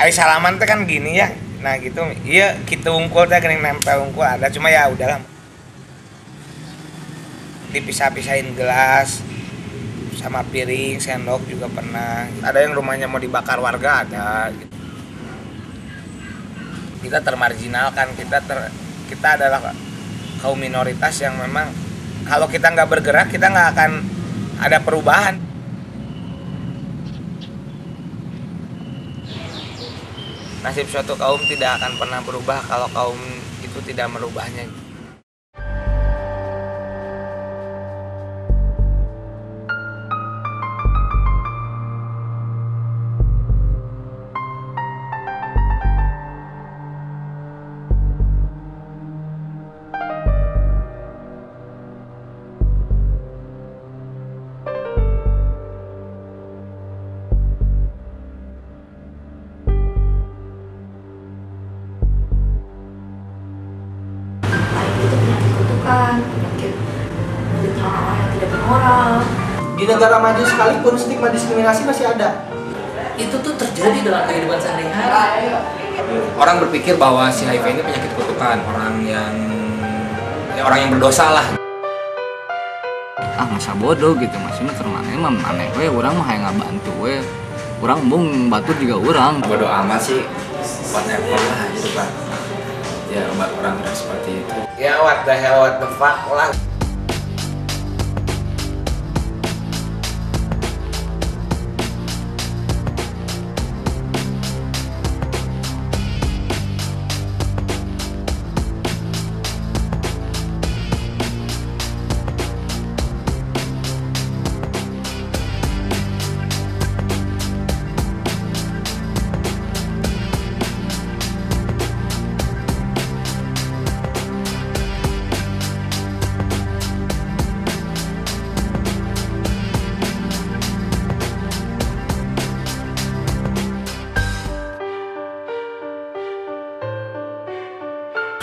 ai salaman teh kan gini ya. Nah gitu, iya kita unggul teh geuning nempel unggul ada, cuma ya udahlah. Dipisah-pisahin gelas sama piring, sendok juga pernah. Ada yang rumahnya mau dibakar warga ada. Gitu. Kita termarginalkan, kita adalah kaum minoritas yang memang kalau kita nggak bergerak kita nggak akan ada perubahan. Nasib suatu kaum tidak akan pernah berubah kalau kaum itu tidak merubahnya. Penyakit orang yang tidak bermoral. Di negara maju sekalipun stigma diskriminasi masih ada. Itu tuh terjadi dalam kehidupan sehari-hari. Orang berpikir bahwa si HIV ini penyakit kutukan, orang yang berdosa lah. Masa bodoh gitu, maksudnya termana emang aneh we, orang mah hayang ngabantu we. Orang bung batu juga orang. Bodoh amat sih, whatever lah gitu kan. Ya orang seperti itu. Ya what the hell, what the fuck lah.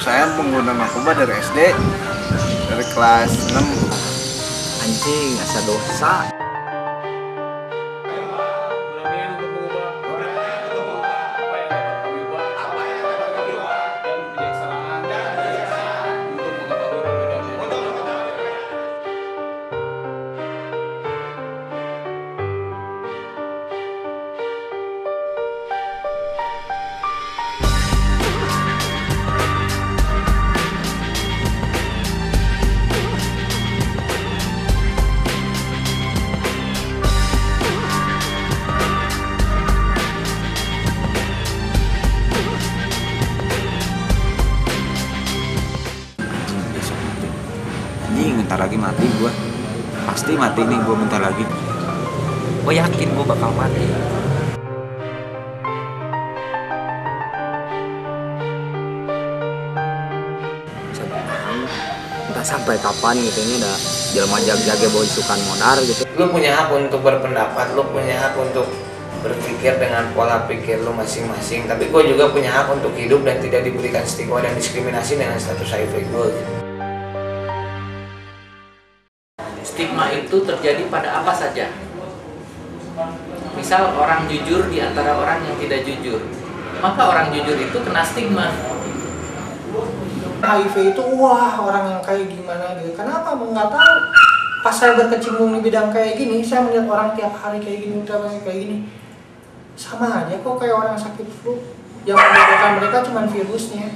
Saya pengguna narkoba dari SD, dari kelas 6. Anjing, asa dosa. Bentar lagi mati gue, pasti mati nih gue bentar lagi. Gue yakin gue bakal mati. Entah sampai kapan gitu, ini udah jelma jaga bawa isukan modar gitu. Lu punya hak untuk berpendapat, lu punya hak untuk berpikir dengan pola pikir lu masing-masing. Tapi gue juga punya hak untuk hidup dan tidak diberikan stigma dan diskriminasi dengan status HIV gue. Stigma itu terjadi pada apa saja. Misal orang jujur di antara orang yang tidak jujur, maka orang jujur itu kena stigma. HIV itu wah orang yang kayak gimana gitu. Kenapa? Nggak tahu. Pas saya berkecimpung di bidang kayak gini, saya melihat orang tiap hari kayak gini, kayak gini. Sama aja kok kayak orang sakit flu. Yang membedakan mereka cuma virusnya.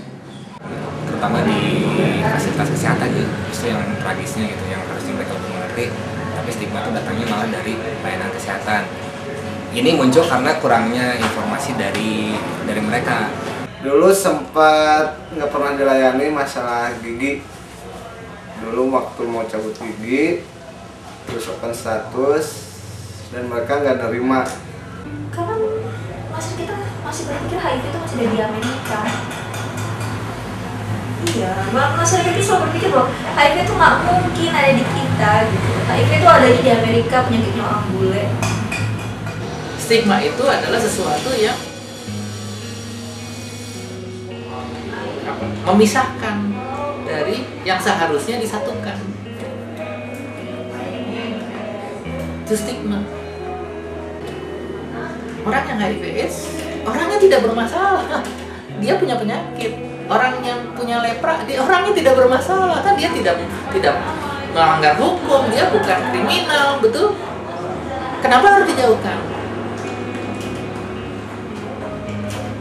Terutama di fasilitas kesehatan gitu, itu yang tragisnya gitu, yang harusnya mereka mengerti. Tapi stigma itu datangnya malah dari pelayanan kesehatan. Ini muncul karena kurangnya informasi dari mereka. Dulu sempat nggak pernah dilayani masalah gigi. Dulu waktu mau cabut gigi, terus open status, dan mereka nggak nerima. Karena kita masih berpikir HIV itu masih ada di Amerika. Iya, masyarakat itu selalu berpikir bahwa HIV itu nggak mungkin ada di kita gitu. HIV itu ada di Amerika, penyakitnya orang bule. Stigma itu adalah sesuatu yang memisahkan dari yang seharusnya disatukan. Itu stigma. Orang yang HIV/AIDS, orangnya tidak bermasalah, dia punya penyakit. Orang yang punya lepra, dia orangnya tidak bermasalah, kan dia tidak melanggar hukum, dia bukan kriminal, betul? Kenapa harus dijauhkan?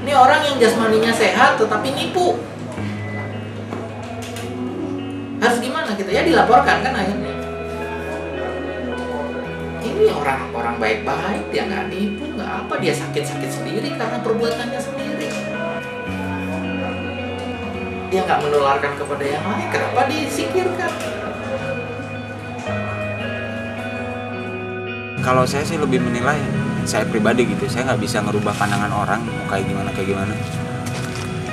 Ini orang yang jasmaninya sehat tetapi nipu. Harus gimana kita? Ya dilaporkan kan akhirnya. Ini orang baik-baik, dia nggak nipu, nggak apa, dia sakit-sakit sendiri karena perbuatannya sendiri. Dia nggak menularkan kepada yang lain, kenapa disingkirkan? Kalau saya sih lebih menilai, saya pribadi gitu, saya nggak bisa ngerubah pandangan orang kayak gimana.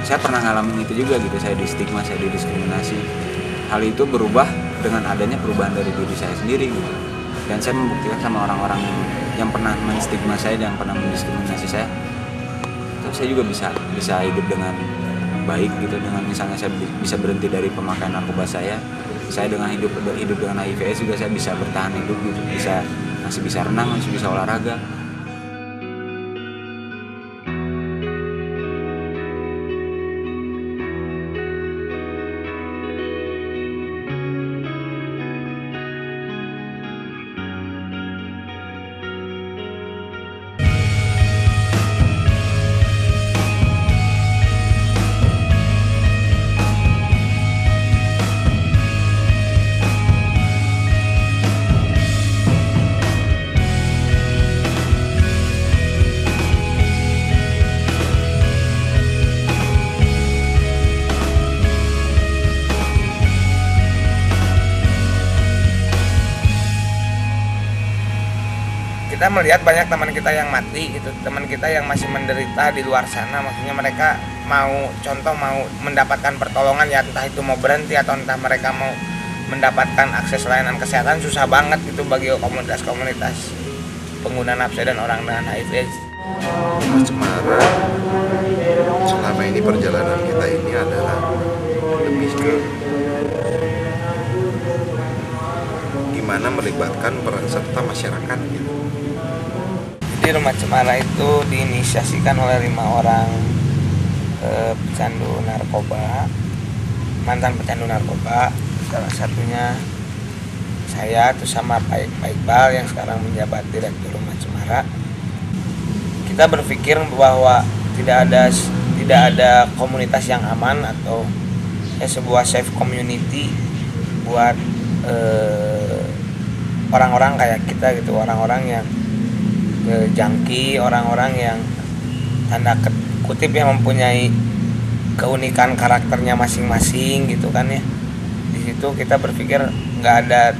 Saya pernah ngalamin itu juga gitu, saya di stigma, saya didiskriminasi. Hal itu berubah dengan adanya perubahan dari diri saya sendiri gitu. Dan saya membuktikan sama orang-orang yang pernah menstigma saya, yang pernah mendiskriminasi saya, itu saya juga bisa hidup dengan baik gitu. Dengan misalnya saya bisa berhenti dari pemakaian narkoba saya dengan hidup dengan HIV juga saya bisa bertahan hidup gitu, masih bisa renang, masih bisa olahraga. Kita melihat banyak teman kita yang mati gitu, teman kita yang masih menderita di luar sana, maksudnya mereka mau mendapatkan pertolongan, ya entah itu mau berhenti atau entah mereka mau mendapatkan akses layanan kesehatan, susah banget gitu bagi komunitas-komunitas pengguna nafsa dan orang dengan HIV. Rumah Cemara selama ini perjalanan kita ini adalah lebih ke gimana melibatkan peran serta masyarakat gitu. Jadi Rumah Cemara itu diinisiasikan oleh 5 orang pecandu narkoba, mantan pecandu narkoba. Salah satunya saya, terus sama Pak Iqbal yang sekarang menjabat Direktur Rumah Cemara. Kita berpikir bahwa tidak ada komunitas yang aman atau sebuah safe community buat orang-orang kayak kita gitu, orang-orang yang junkie, orang-orang yang tanda kutip yang mempunyai keunikan karakternya masing-masing gitu kan ya. Di situ kita berpikir nggak ada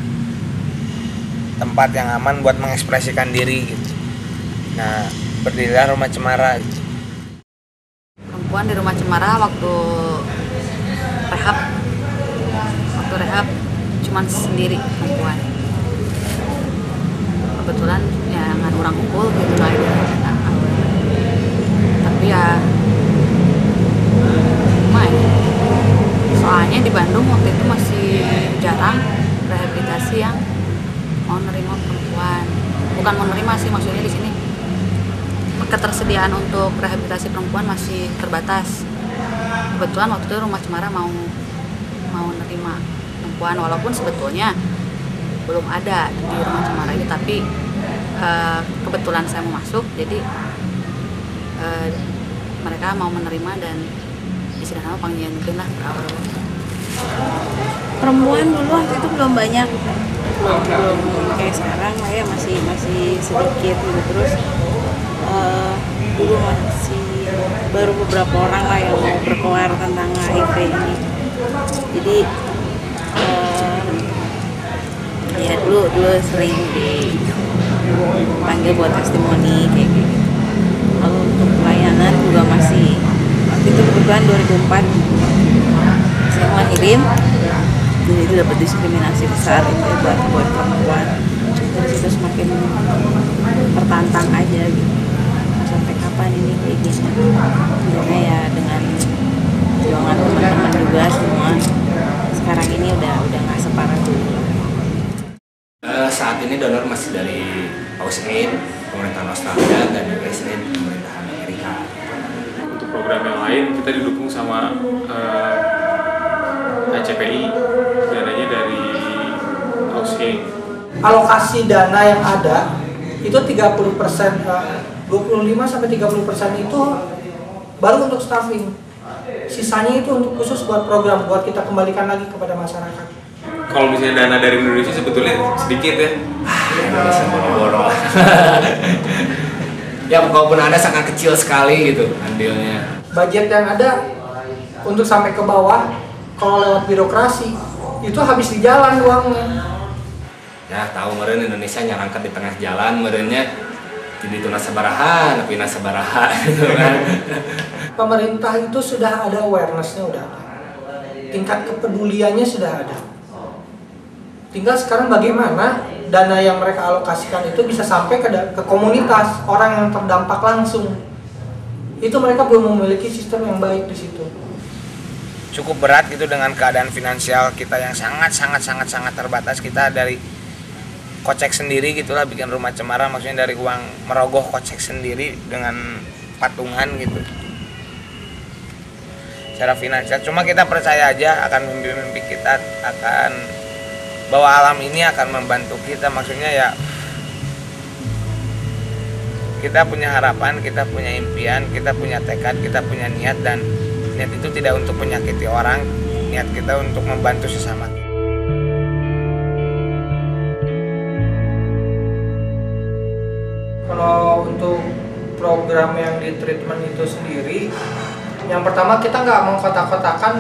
tempat yang aman buat mengekspresikan diri gitu. Nah, berdirilah Rumah Cemara gitu. Perempuan di Rumah Cemara waktu rehab cuman sendiri perempuan. Kebetulan ya nggak orang kumpul gitu lah ya. Tapi ya soalnya di Bandung waktu itu masih jarang rehabilitasi yang mau nerima perempuan. Bukan mau nerima sih, maksudnya di sini ketersediaan untuk rehabilitasi perempuan masih terbatas. Kebetulan waktu itu Rumah Cemara mau nerima perempuan, walaupun sebetulnya belum ada di Rumah Cemara ini, tapi kebetulan saya mau masuk, jadi mereka mau menerima dan istilahnya panggilan lah berawal. Perempuan dulu waktu itu belum banyak, belum kayak sekarang lah ya, masih sedikit gitu. Terus dulu masih baru beberapa orang lah yang mau berkeluar tentang HIV ini. Jadi ya dulu sering dipanggil buat testimoni kayak gitu. Lalu untuk pelayanan juga masih, waktu itu kebetulan 2004 saya ngelahirin, dan itu dapat diskriminasi besar itu buat perempuan. Dari situ semakin tertantang aja gitu, sampai kapan ini kayak gini. Karena ya dengan perjuangan teman-teman juga semua, sekarang ini udah nggak separah dulu. Saat ini donor masih dari USAID, pemerintahan Australia, dan USAID, pemerintahan Amerika. program yang lain kita didukung sama HCPI, dananya dari Housing. Alokasi dana yang ada itu 30%, 25-30% itu baru untuk staffing. Sisanya itu untuk khusus buat program, buat kita kembalikan lagi kepada masyarakat. Kalau misalnya dana dari Indonesia sebetulnya sedikit ya. Indonesia boro-boro. Ya walaupun ada sangat kecil sekali gitu andilnya. Budget yang ada untuk sampai ke bawah, kalau lewat birokrasi itu habis di jalan uangnya. Ya tahu meureun Indonesia nyarangkeun di tengah jalan meureunnya jadi tuna sabaraha, tapi sabaraha gitu kan. Pemerintah itu sudah ada awareness-nya, udah ada. Tingkat kepeduliannya sudah ada. Tinggal sekarang bagaimana dana yang mereka alokasikan itu bisa sampai ke komunitas orang yang terdampak langsung. Itu mereka belum memiliki sistem yang baik di situ. Cukup berat gitu dengan keadaan finansial kita yang sangat terbatas. Kita dari kocek sendiri gitulah bikin rumah cemara, maksudnya dari uang merogoh kocek sendiri dengan patungan gitu. Secara finansial, cuma kita percaya aja akan mimpi-mimpi kita, akan bahwa alam ini akan membantu kita. Maksudnya ya kita punya harapan, kita punya impian, kita punya tekad, kita punya niat, dan niat itu tidak untuk menyakiti orang, niat kita untuk membantu sesama. Kalau untuk program yang di treatment itu sendiri, yang pertama kita nggak mengkotak-kotakan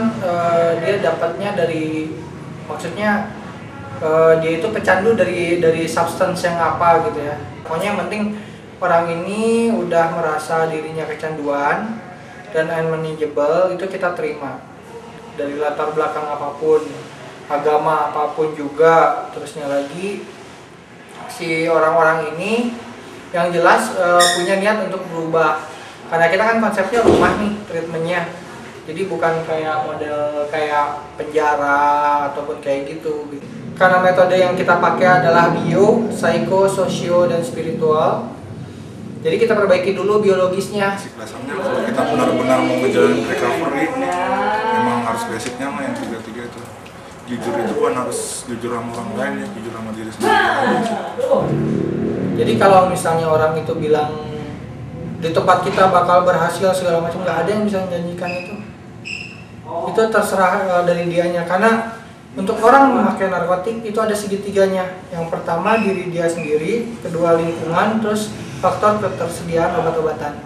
dia dapatnya dari, maksudnya dia itu pecandu dari substance yang apa gitu ya. Pokoknya yang penting orang ini udah merasa dirinya kecanduan dan unmanageable, itu kita terima dari latar belakang apapun, agama apapun juga. Terusnya lagi si orang-orang ini yang jelas punya niat untuk berubah, karena kita kan konsepnya rumah nih treatmentnya, jadi bukan kayak model kayak penjara ataupun kayak gitu. Karena metode yang kita pakai adalah bio, psiko, sosio, dan spiritual, jadi kita perbaiki dulu biologisnya. Dasarnya kalau kita benar-benar mau menjalani recovery, memang harus basicnya mah yang 3 itu. Jujur itu kan harus jujur sama orang lain ya, jujur sama diri sendiri. Jadi kalau misalnya orang itu bilang di tempat kita bakal berhasil segala macam, nggak ada yang bisa menjanjikan itu. Itu terserah dari dianya, karena untuk orang memakai narkotik itu ada segitiganya. Yang pertama diri dia sendiri, kedua lingkungan, terus faktor ketersediaan obat-obatan.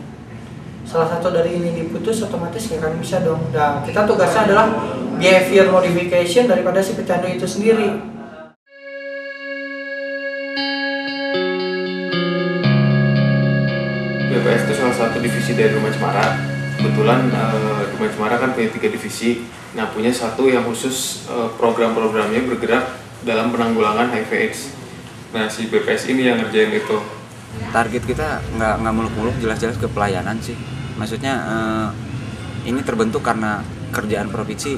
Salah satu dari ini diputus, otomatis nggak akan bisa dong. Nah, kita tugasnya adalah behavior modification daripada si pecandu itu sendiri. BPS itu salah satu divisi dari Rumah Cemara. Kebetulan Rumah Cemara kan punya 3 divisi. Nah, punya satu yang khusus program-programnya bergerak dalam penanggulangan HIV/AIDS. Nah, si BPS ini yang ngerjain itu. Target kita nggak muluk-muluk, jelas-jelas ke pelayanan sih. Maksudnya ini terbentuk karena kerjaan provinsi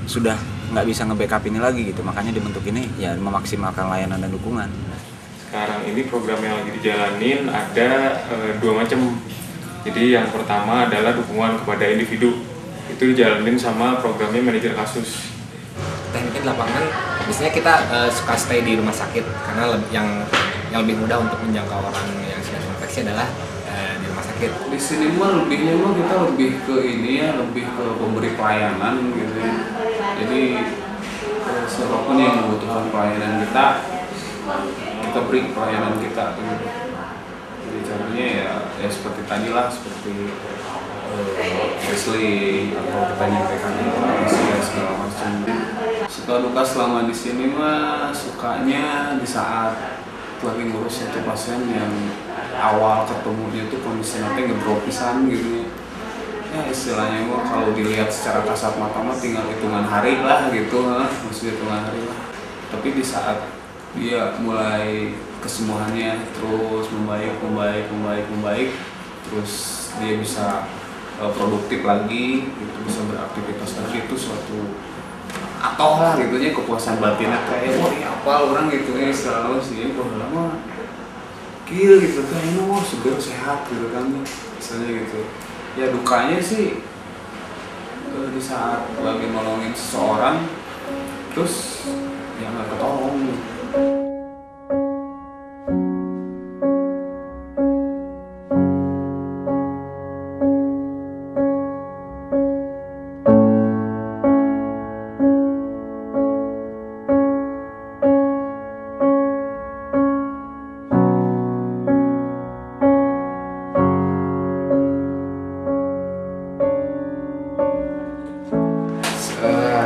sudah nggak bisa nge-backup ini lagi gitu. Makanya dibentuk ini ya memaksimalkan layanan dan dukungan. Sekarang ini program yang lagi dijalanin ada 2 macam. Jadi yang pertama adalah dukungan kepada individu. Itu dijalanin sama programnya manajer kasus. Teknik di lapangan biasanya kita suka stay di rumah sakit karena yang lebih mudah untuk menjangkau orang yang sudah terinfeksi adalah di rumah sakit. Di sini mah lebihnya mah kita lebih ke ini ya, lebih ke pemberi pelayanan gitu ya. Jadi siapapun yang membutuhkan pelayanan kita beri pelayanan kita gitu. Jadi caranya ya seperti tadi lah, seperti Wesley atau kita nyampaikan informasi ya segala macam. Suka duka selama di sini mah sukanya di saat lagi ngurus satu pasien yang awal ketemunya itu kondisi nanti ngedrop pisan gitu ya, istilahnya mah kalau dilihat secara kasat mata mah tinggal hitungan hari lah gitu, maksudnya hitungan hari lah. Tapi di saat dia mulai kesembuhannya terus membaik, terus dia bisa produktif lagi, gitu, bisa beraktivitas lagi, itu suatu atau lah gitunya kepuasan batinnya kayak wah ya apa orang gitu ya selalu sih bahwa lama kill gitu kan ini segar sehat gitu kan misalnya gitu. Ya dukanya sih di saat lagi nolongin seseorang terus ya nggak ketolong gitu.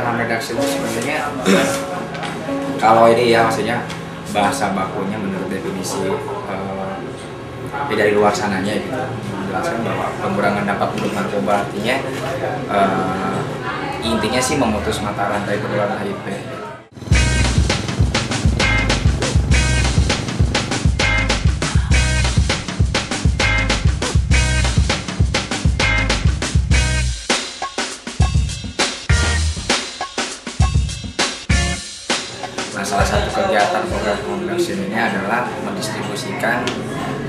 Harm reduction itu sebenarnya kalau ini ya maksudnya bahasa bakunya menurut definisi ya dari luar sananya gitu menjelaskan bahwa pengurangan dampak buruk narkoba artinya intinya sih memutus mata rantai penularan HIV. Nah, salah satu kegiatan program harm reduction ini adalah mendistribusikan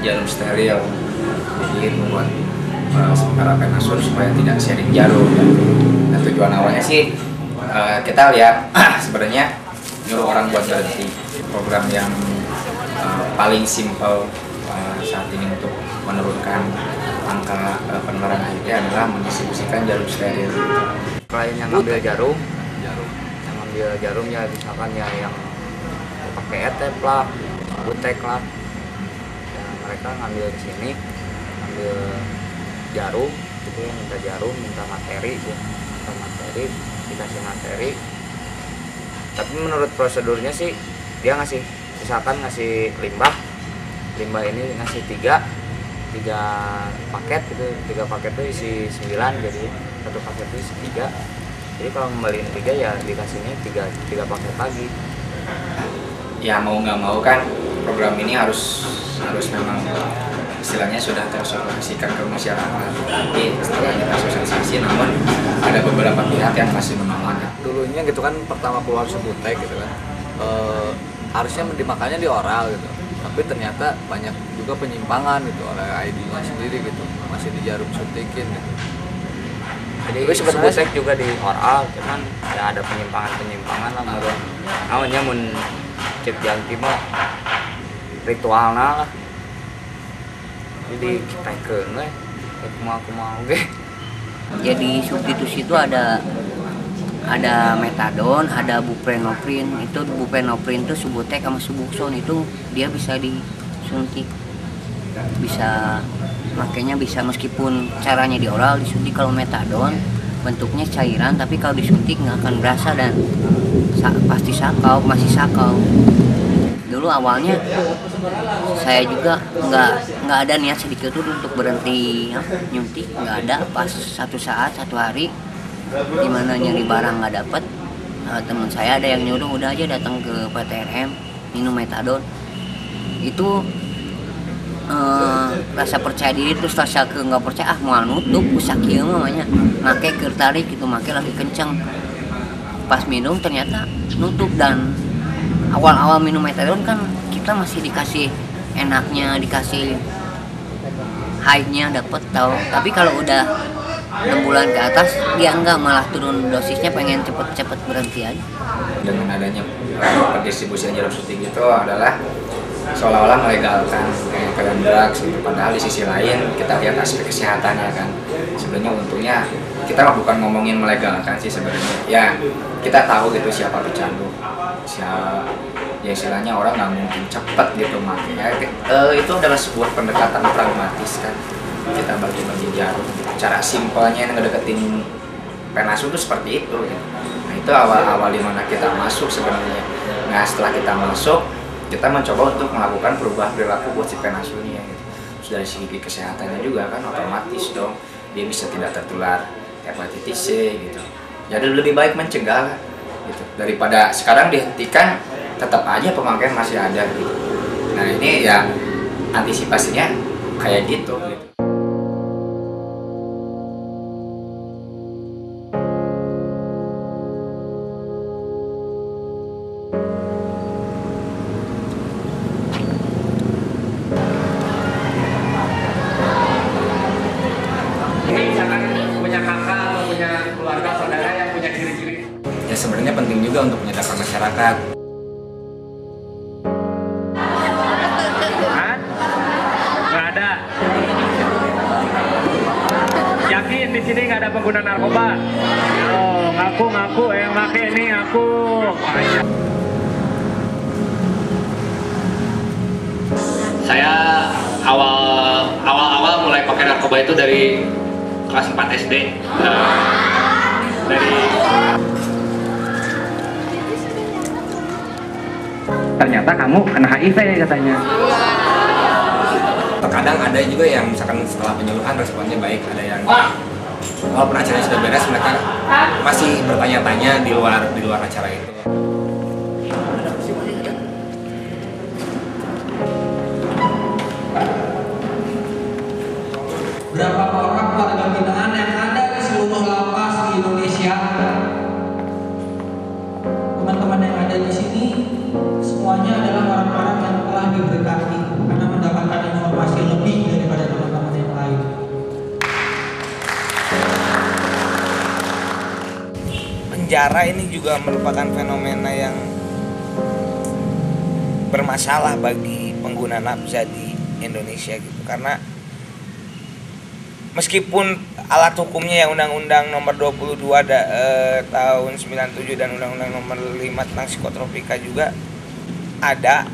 jarum steril, jadi membuat para penasur supaya tidak sharing jarum. Nah, tujuan awalnya sih kita lihat sebenarnya nyuruh orang buat berhenti. Program yang paling simpel saat ini untuk menurunkan angka penularan HIV adalah mendistribusikan jarum steril. Klien yang ambil jarum jarumnya misalkan ya yang pakai etep lah, butek lah, ya, mereka ngambil di sini, ngambil jarum, gitu ya, minta materi, dikasih materi. Tapi menurut prosedurnya sih dia ngasih, misalkan ngasih limbah ini ngasih 3 paket gitu, 3 paket itu isi 9, jadi satu paket itu isi 3. Jadi kalau ngembaliin 3 ya dikasihnya 3 paket lagi. Ya mau nggak mau kan program ini harus memang istilahnya sudah tersosialisasikan ke masyarakat. Tapi setelah kita sosialisasi, namun ada beberapa pihak yang masih menolak. Dulunya gitu kan pertama keluar Subutek gitu kan, harusnya dimakannya di oral gitu. Tapi ternyata banyak juga penyimpangan gitu oleh ID-nya sendiri gitu, masih di jarum suntikin gitu. Jadi Subutek juga di oral, cuman ya ada penyimpangan lah menurut. Namanya mun cek jangki mah ritualna lah. Jadi kita keunggah, kumaha oge. Jadi substitusi itu ada metadon, ada buprenorfin. Itu buprenorfin itu Subutek sama Subuxone itu dia bisa disuntik, bisa makanya bisa meskipun caranya di oral disuntik. Kalau metadon bentuknya cairan, tapi kalau disuntik nggak akan berasa dan pasti masih sakau. Dulu awalnya saya juga nggak ada niat sedikit tuh untuk berhenti nyuntik, nggak ada. Pas satu hari dimana nyari barang nggak dapet, teman saya ada yang nyuruh udah aja datang ke PTRM minum metadon. Itu rasa percaya diri terus rasa ke nggak percaya, mau nutup sakit namanya, make tertarik gitu, make lagi kenceng. Pas minum ternyata nutup. Dan awal-awal minum metadon kan kita masih dikasih enaknya, dikasih high-nya dapet tahu. Tapi kalau udah 6 bulan ke atas dia enggak, malah turun dosisnya, pengen cepet-cepet berhenti aja. Dengan adanya pendistribusian jarum suntik itu adalah seolah-olah melegalkan kayak drugs gitu. Padahal di sisi lain kita lihat aspek kesehatannya kan. Sebenarnya untungnya kita bukan ngomongin melegalkan sih sebenarnya. Ya kita tahu gitu siapa pecandu, ya istilahnya orang nggak mungkin cepet gitu makanya itu adalah sebuah pendekatan pragmatis kan. Kita bagi-bagi jarum. Cara simpelnya yang ngedeketin penasun itu seperti itu gitu. Nah itu awal-awal dimana kita masuk sebenarnya. Nah setelah kita masuk, kita mencoba untuk melakukan perubahan perilaku buat si penasunnya gitu. Terus dari segi kesehatannya juga kan otomatis dong dia bisa tidak tertular hepatitis C gitu. Jadi lebih baik mencegah gitu daripada sekarang dihentikan, tetap aja pemakaian masih ada gitu. Nah ini ya antisipasinya kayak gitu. sebenarnya penting juga untuk menyadarkan masyarakat. Nggak ada. Yakin di sini nggak ada pengguna narkoba? Oh, ngaku yang pakai ini ngaku. Saya awal mulai pakai narkoba itu dari kelas 4 SD. Ternyata kamu kena HIV katanya. Terkadang ada juga yang misalkan setelah penyuluhan responnya baik, ada yang walaupun acaranya sudah beres mereka masih bertanya-tanya di luar acara itu. Berapa orang warga binaan yang ada di seluruh lapas di Indonesia? Teman-teman yang ada di sini semuanya adalah orang-orang yang telah diberkati karena mendapatkan informasi lebih daripada teman-teman yang lain. Penjara ini juga merupakan fenomena yang bermasalah bagi pengguna nafsa di Indonesia gitu, karena meskipun alat hukumnya yang Undang-Undang Nomor 22 tahun 97 dan Undang-Undang Nomor 5 tentang psikotropika juga ada,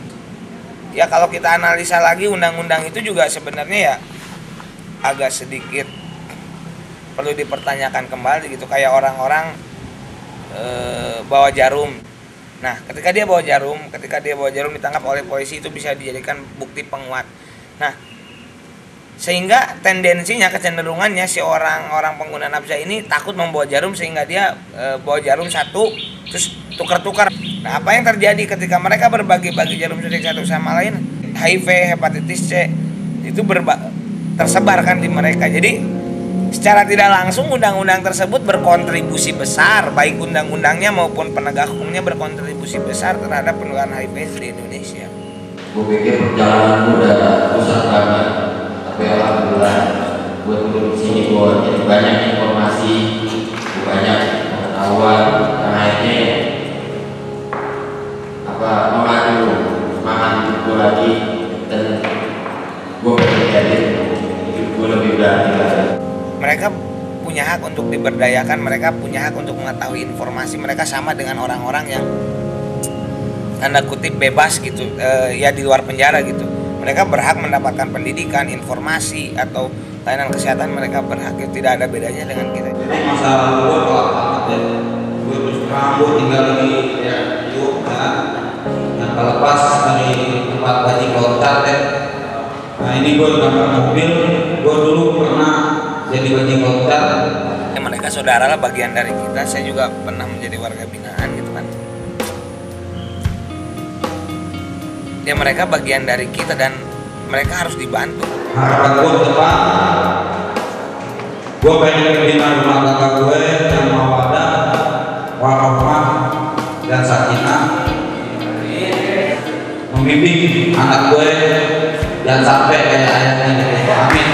ya kalau kita analisa lagi undang-undang itu juga sebenarnya ya agak sedikit perlu dipertanyakan kembali gitu. Kayak orang-orang bawa jarum. Nah, ketika dia bawa jarum ditangkap oleh polisi, itu bisa dijadikan bukti penguat. Nah, sehingga tendensinya, kecenderungannya si orang pengguna nafsa ini takut membawa jarum, sehingga dia bawa jarum satu terus tukar-tukar. Nah, apa yang terjadi ketika mereka berbagi-bagi jarum suntik satu sama lain, HIV, hepatitis C itu tersebar kan di mereka. Jadi secara tidak langsung undang-undang tersebut berkontribusi besar, baik undang-undangnya maupun penegak hukumnya berkontribusi besar terhadap penularan HIV di Indonesia. Gue pikir perjalanan udah susah banget, tapi alhamdulillah gue turun sini gue jadi banyak informasi, banyak pengetahuan, dan akhirnya mengadu semangat hidup gue lagi, dan gue menjadi hidup gue lebih berani lagi. Mereka punya hak untuk diberdayakan, mereka punya hak untuk mengetahui informasi, mereka sama dengan orang-orang yang tanda kutip bebas gitu, ya di luar penjara gitu. Mereka berhak mendapatkan pendidikan, informasi atau layanan kesehatan, mereka berhak, tidak ada bedanya dengan kita. Jadi masa lalu gue kelak banget ya, gue terus terang gue tinggal di Jogja, yang terlepas dari tempat bajing loncat ya. Nah ini gue gambar mobil, gue dulu pernah jadi bajing loncat. Ya, mereka saudara lah, bagian dari kita. Saya juga pernah menjadi warga binaan gitu kan. Ya mereka bagian dari kita dan mereka harus dibantu. Harapan gue ke depan, gue pengen bina rumah tangga gue yang mawadah, warahmah, dan sakinah, membimbing anak gue dan sampai kayak ayahnya. Amin.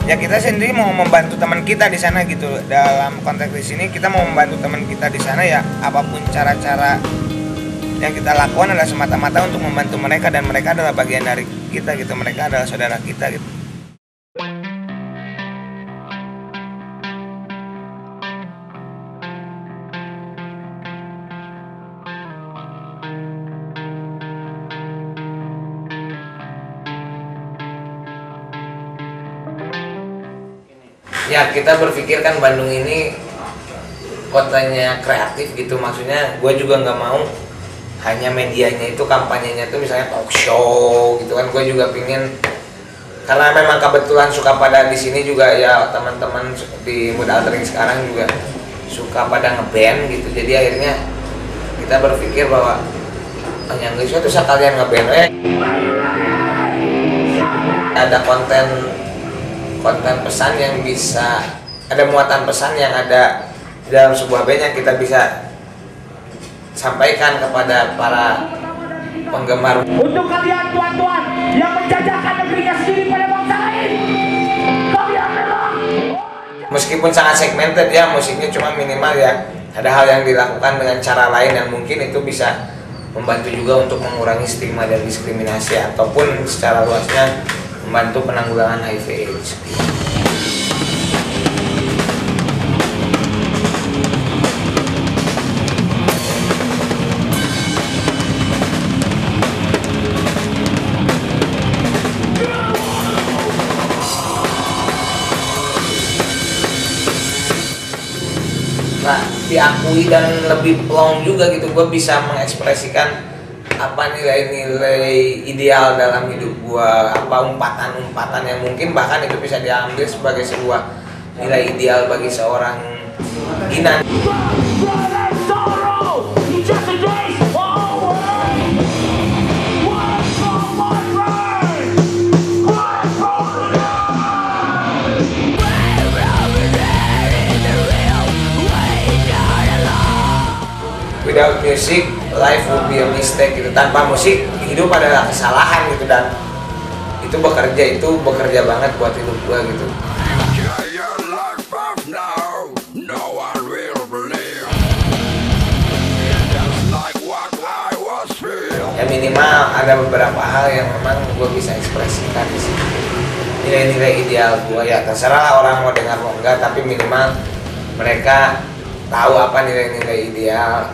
Ya kita sendiri mau membantu teman kita di sana gitu. Dalam konteks di sini kita mau membantu teman kita di sana, ya apapun cara-cara yang kita lakukan adalah semata-mata untuk membantu mereka, dan mereka adalah bagian dari kita gitu. Mereka adalah saudara kita gitu. Ya kita berpikir kan Bandung ini kotanya kreatif gitu, maksudnya gue juga nggak mau hanya medianya itu kampanyenya tuh misalnya talk show gitu kan. Gue juga pingin, karena memang kebetulan suka pada di sini juga ya, teman-teman di Mood Altering sekarang juga suka pada ngeband gitu. Jadi akhirnya kita berpikir bahwa yang Indonesia tuh sekalian ngeband, ada konten pesan yang bisa, ada muatan pesan yang ada dalam sebuah band yang kita bisa sampaikan kepada para penggemar. Untuk kalian tuan-tuan yang menjajahkan negerinya sendiri pada bangsa lain, kalian memang meskipun sangat segmented ya, musiknya cuma minimal ya ada hal yang dilakukan dengan cara lain yang mungkin itu bisa membantu juga untuk mengurangi stigma dan diskriminasi ataupun secara luasnya membantu penanggulangan HIV/AIDS. Nah, diakui dan lebih plong juga gitu, gue bisa mengekspresikan apa nilai-nilai ideal dalam hidup gue, apa umpatan-umpatan yang mungkin bahkan itu bisa diambil sebagai sebuah nilai ideal bagi seorang Ginan. Without music, life would be a mistake gitu. Tanpa musik, hidup adalah kesalahan gitu, dan itu bekerja banget buat hidup gua gitu. Ya minimal ada beberapa hal yang memang gua bisa ekspresikan di sini. Nilai-nilai ideal gua, ya terserah orang mau dengar mau enggak, tapi minimal mereka tahu apa nilai-nilai ideal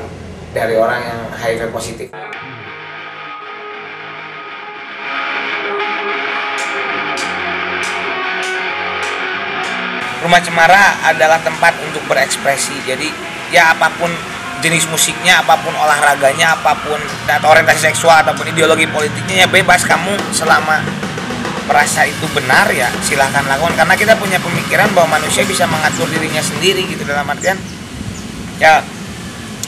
dari orang yang HIV positif. Rumah Cemara adalah tempat untuk berekspresi. Jadi ya apapun jenis musiknya, apapun olahraganya, apapun orientasi seksual ataupun ideologi politiknya, ya bebas kamu selama merasa itu benar ya silahkan lakukan, karena kita punya pemikiran bahwa manusia bisa mengatur dirinya sendiri gitu, dalam artian ya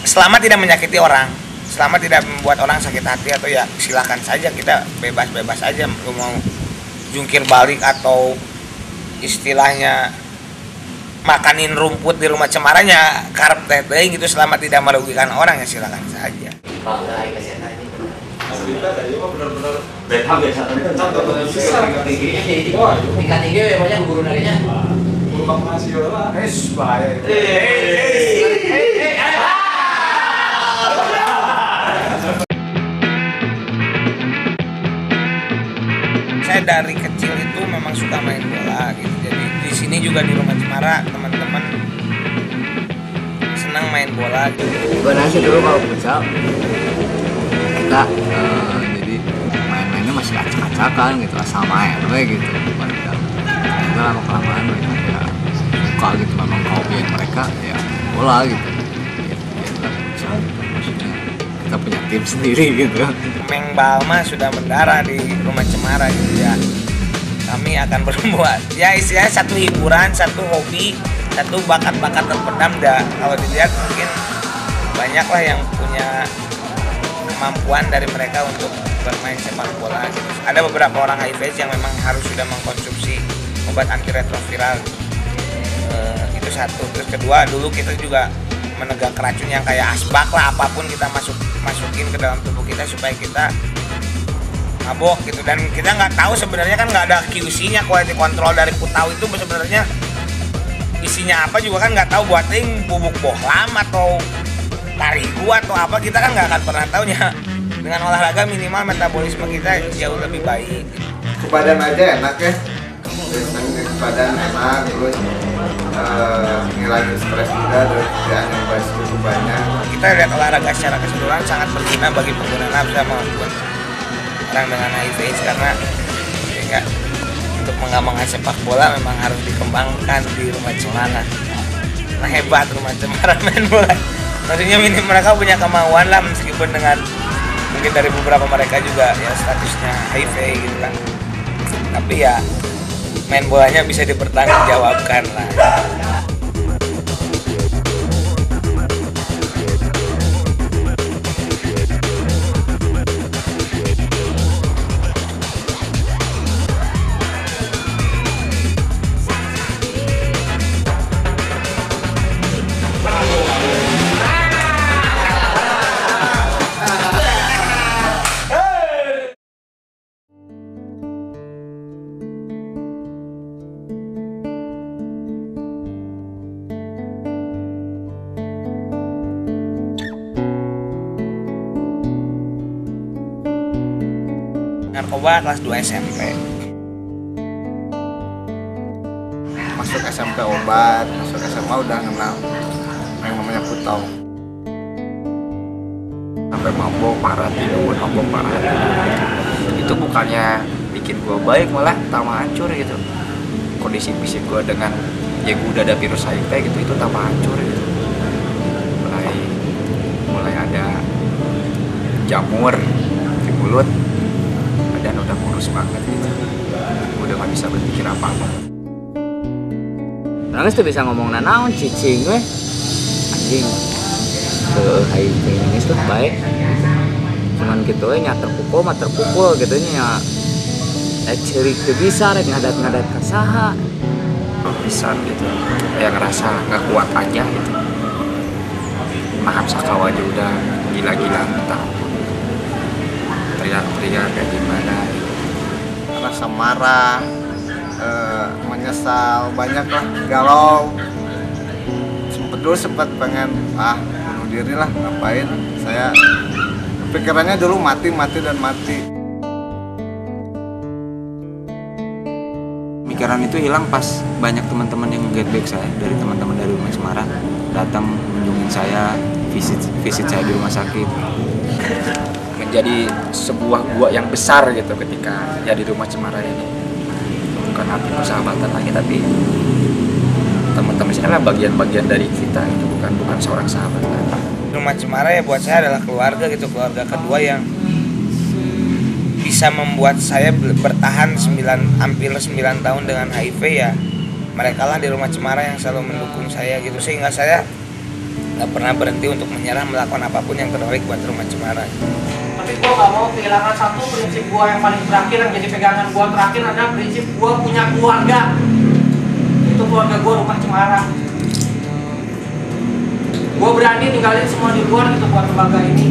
selama tidak menyakiti orang, selama tidak membuat orang sakit hati atau ya silahkan saja, kita bebas-bebas aja mau jungkir balik atau istilahnya makanin rumput di Rumah Cemaranya karep teh gitu, selama tidak merugikan orang ya silakan saja. Tingkat tinggi banyak guru narinya. Guru nasional lah. Bahaya. Saya dari kecil itu memang suka main bola gitu. Jadi di sini juga di Rumah Cemara teman-teman senang main bola. Sebenarnya sih dulu kalau futsal kita jadi main-mainnya masih acak-acakan gitu, sama RW gitu. Kita lama-kelamaan mereka ya suka gitu, memang hobi mereka ya bola gitu. Ya futsal gitu. Maksudnya kita punya tim sendiri gitu. Meng Balma sudah mendarah di Rumah Cemara gitu ya. Kami akan berbuat ya istilahnya satu hiburan, satu hobi, satu bakat-bakat terpendam. Kalau dilihat mungkin banyaklah yang punya kemampuan dari mereka untuk bermain sepak bola gitu. Ada beberapa orang HIV yang memang harus sudah mengkonsumsi obat antiretroviral. Itu satu. Terus kedua, dulu kita juga menegak racun yang kayak asbak lah, apapun kita masukin ke dalam tubuh kita supaya kita mabok gitu, dan kita nggak tahu sebenarnya kan nggak ada QC-nya, quality control dari Putau itu sebenarnya isinya apa juga kan nggak tahu, buatin bubuk bohlam atau tarigu atau apa kita kan nggak akan pernah tahunya. Dengan olahraga minimal metabolisme kita jauh lebih baik. Ke badan aja enak ya, ke badan enak, terus ngilangin stres juga, terus kerjaan yang cukup banyak. Kita lihat olahraga secara keseluruhan sangat berguna bagi pengguna nafsa maupun orang dengan HIV, karena ya, untuk mengembangkan sepak bola memang harus dikembangkan di Rumah Cemara. Nah, hebat Rumah Cemara main bola. Maksudnya mereka punya kemauan lah, meskipun dengan mungkin dari beberapa mereka juga ya statusnya HIV gitu kan. Tapi ya main bolanya bisa dipertanggungjawabkan lah. narkoba kelas 2 SMP. Masuk SMP obat, masuk SMA udah kenal yang namanya putau. Sampai mabok parah tidur, mabok parah tidur. Itu bukannya bikin gue baik, malah tambah hancur gitu. Kondisi fisik gue dengan ya gue udah ada virus HIV gitu, itu tambah hancur gitu. Mulai ada jamur di mulut, badan udah kurus banget gitu. Udah gak bisa berpikir apa-apa. Nangis tuh bisa ngomong naon cicing weh anjing ke HIV nangis tuh baik cuman gitu nya terpukul gitu nya ciri teu bisa rek ngadat kasaha Pisan gitu kayak ngerasa nggak kuat aja gitu. Nahan sakawa aja udah gila-gila entah teriak-teriak kayak gimana gitu. Rasa marah, menyesal, banyak lah, galau. Sempet pengen bunuh diri lah, ngapain. Saya pikirannya dulu mati. Pikiran itu hilang pas banyak teman-teman yang get back saya, dari teman-teman dari Rumah Cemara datang mengunjungi saya, visit saya di rumah sakit. Menjadi sebuah gua yang besar gitu ketika ya di Rumah Cemara ini. Bukan arti persahabatan lagi, tapi teman-teman sini adalah bagian-bagian dari kita itu, bukan seorang sahabat lagi. Rumah Cemara ya buat saya adalah keluarga gitu, keluarga kedua yang bisa membuat saya bertahan hampir 9 tahun dengan HIV ya. Mereka lah di Rumah Cemara yang selalu mendukung saya gitu, sehingga saya nggak pernah berhenti untuk menyerah melakukan apapun yang terbaik buat Rumah Cemara. Tapi gue gak mau kehilangan satu prinsip gue yang paling terakhir, yang jadi pegangan gue terakhir adalah prinsip gue punya keluarga. Itu keluarga gue Rumah Cemara. Gue berani tinggalin semua di luar gitu buat lembaga ini.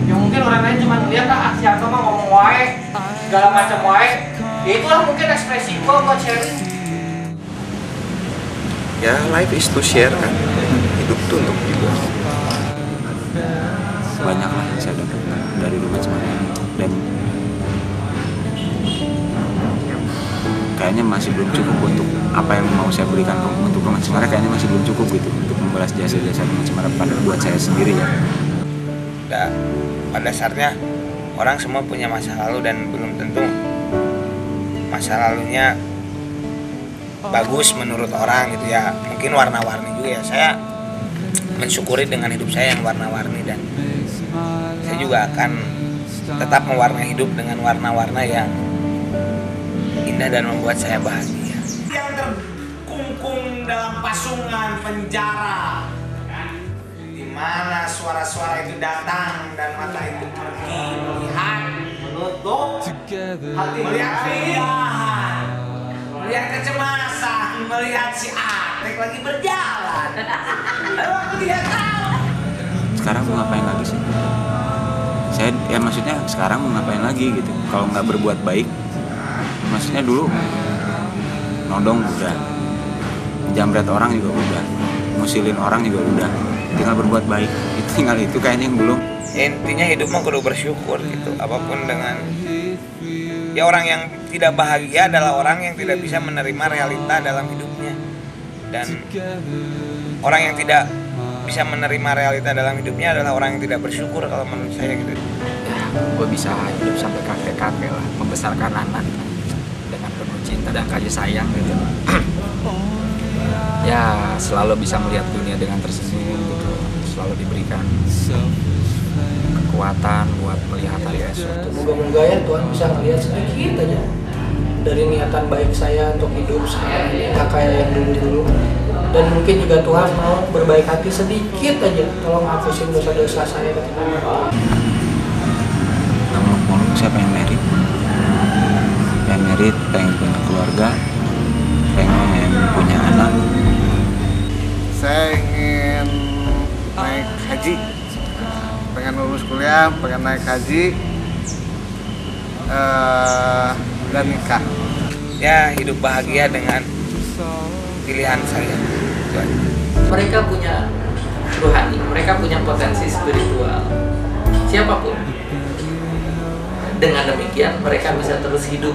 Ya mungkin orang lain cuma ngeliat siapa mah ngomong wae, segala macam wae. Ya itulah mungkin ekspresi gue buat sharing. Ya life is to share kan, hidup tuh untuk dibuat. Banyak lah yang saya dapat dari Rumah Cemara dan kayaknya masih belum cukup untuk apa yang mau saya berikan untuk Rumah Cemara, kayaknya masih belum cukup gitu untuk membalas jasa-jasa Rumah Cemara buat saya sendiri ya. Pada dasarnya orang semua punya masa lalu dan belum tentu masa lalunya bagus menurut orang gitu ya, mungkin warna-warni juga ya. Saya mensyukuri dengan hidup saya yang warna-warni dan saya juga akan tetap mewarnai hidup dengan warna-warna yang indah dan membuat saya bahagia. Yang terkungkung dalam pasungan penjara, di mana suara-suara itu datang dan mata itu pergi melihat, menutup hati, melihat keindahan, melihat kecemasan, melihat si Atek lagi berjalan. Lalu aku tidak tahu. Sekarang mau ngapain lagi sih? Saya ya maksudnya sekarang mau ngapain lagi gitu? Kalau nggak berbuat baik, maksudnya dulu nodong udah, jamret orang juga udah, musilin orang juga udah, tinggal berbuat baik. Tinggal itu kayaknya yang belum. Intinya hidup mah kudu bersyukur gitu, apapun dengan ya. Orang yang tidak bahagia adalah orang yang tidak bisa menerima realita dalam hidupnya, dan orang yang tidak bisa menerima realita dalam hidupnya adalah orang yang tidak bersyukur kalau menurut saya gitu. Ya, gue bisa hidup sampai kakek-kakek lah, membesarkan anak dengan penuh cinta dan kasih sayang gitu. Ya, selalu bisa melihat dunia dengan tersenyum gitu, selalu diberikan kekuatan buat melihat hari esok. Moga-moga ya Tuhan bisa ngelihat sedikit aja dari niatan baik saya untuk hidup sekarang ini, nggak kayak yang dulu-dulu. Dan mungkin juga Tuhan mau berbaik hati sedikit aja, tolong hapusin dosa-dosa saya ketika mau saya pengen merit, pengen punya keluarga, pengen punya anak. Saya ingin naik haji, pengen lulus kuliah, pengen naik haji, dan nikah. Ya, hidup bahagia dengan pilihan saya. Mereka punya rohani, mereka punya potensi spiritual. Siapapun dengan demikian mereka bisa terus hidup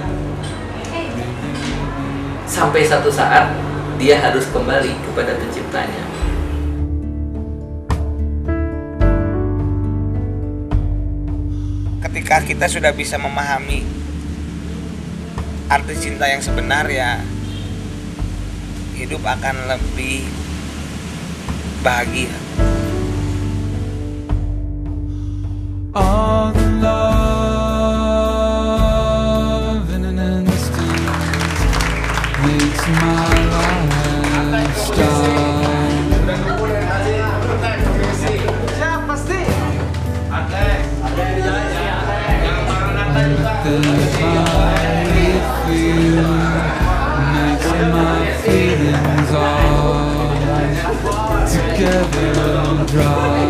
sampai satu saat dia harus kembali kepada penciptanya. Ketika kita sudah bisa memahami arti cinta yang sebenar, ya hidup akan lebih bahagia. All the love in an instant makes my life start. The I feel makes my feelings all together dry.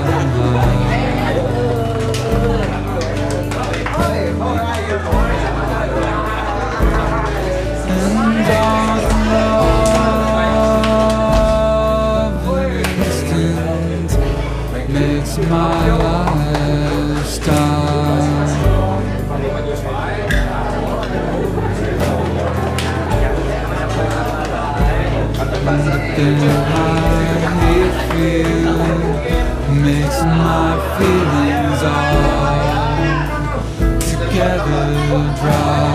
My lifestyle. The high feel makes my feelings all together dry.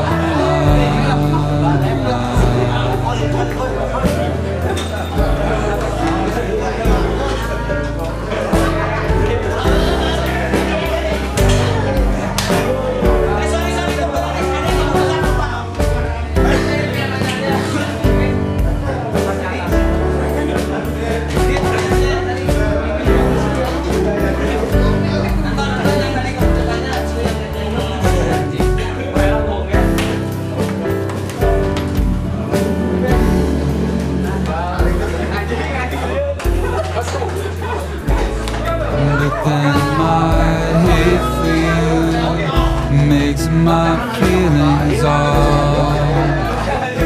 My feelings all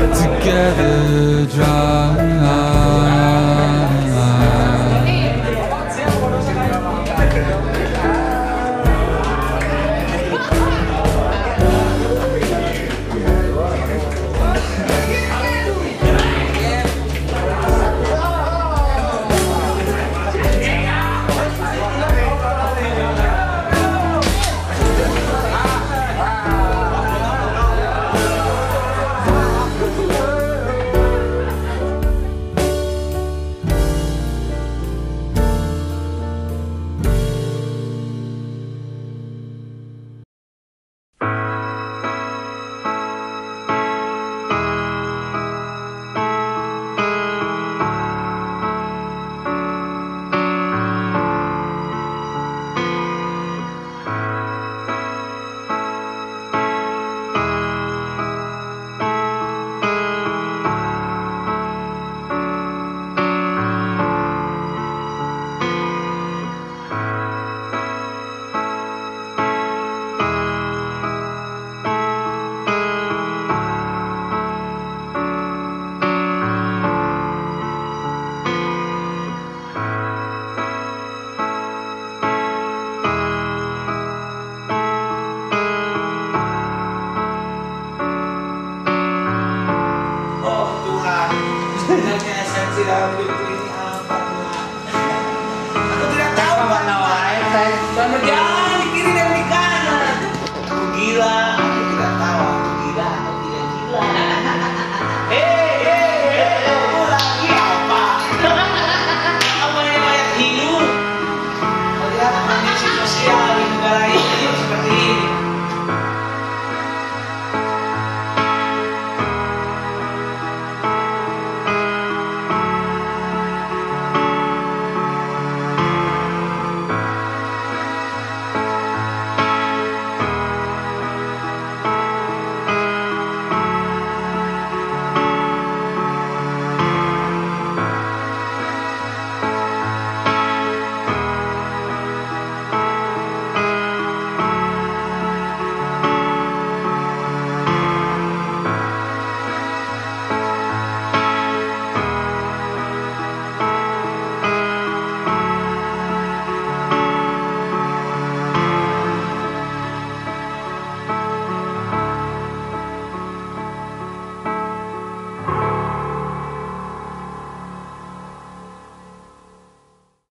together dry. Sebenarnya esensi dalam hidup ini